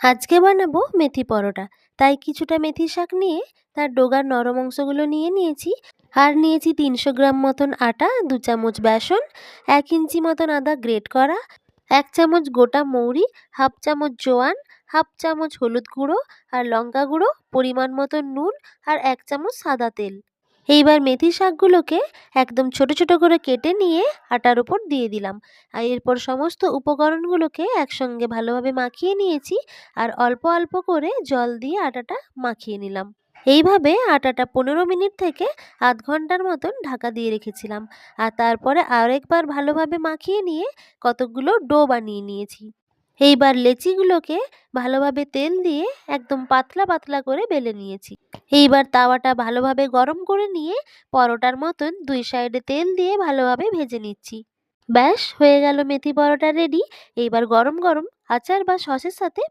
আজকে বানাবো মেথি পরোটা। তাই কিছুটা মেথি শাক নিয়ে তার ডগার নরম অংশগুলো নিয়ে নিয়েছি। আর নিয়েছি ৩০০ গ্রাম মতন আটা, ২ চামচ বেসন, ১ ইঞ্চি মতন আদা গ্রেট করা, ১ চামচ গোটা মৌরি, হাফ চামচ জোয়ান, হাফ চামচ হলুদ গুঁড়ো আর লঙ্কা গুঁড়ো, পরিমাণ মতো নুন আর ১ চামচ সাদা তেল। এইবার মেথি শাকগুলোকে একদম ছোট ছোট করে কেটে নিয়ে আটার উপর দিয়ে দিলাম। আর এরপর সমস্ত উপকরণগুলোকে একসঙ্গে ভালোভাবে মাখিয়ে নিয়েছি আর অল্প অল্প করে জল দিয়ে আটাটা মাখিয়ে নিলাম। এইভাবে আটাটা ১৫ মিনিট থেকে আধ ঘন্টার মতন ঢাকা দিয়ে রেখেছিলাম। আর তারপরে আরেকবার ভালোভাবে মাখিয়ে নিয়ে কতকগুলো ডো বানিয়ে নিয়েছি। এইবার লেচিগুলোকে ভালোভাবে তেল দিয়ে একদম পাতলা পাতলা করে বেলে নিয়েছি। এইবার তাওয়াটা ভালোভাবে গরম করে নিয়ে পরোটার মতন ২ সাইডে তেল দিয়ে ভালোভাবে ভেজে নিচ্ছি। ব্যাস হয়ে গেল মেথি পরোটা রেডি। এইবার গরম গরম আচার বা সসের সাথে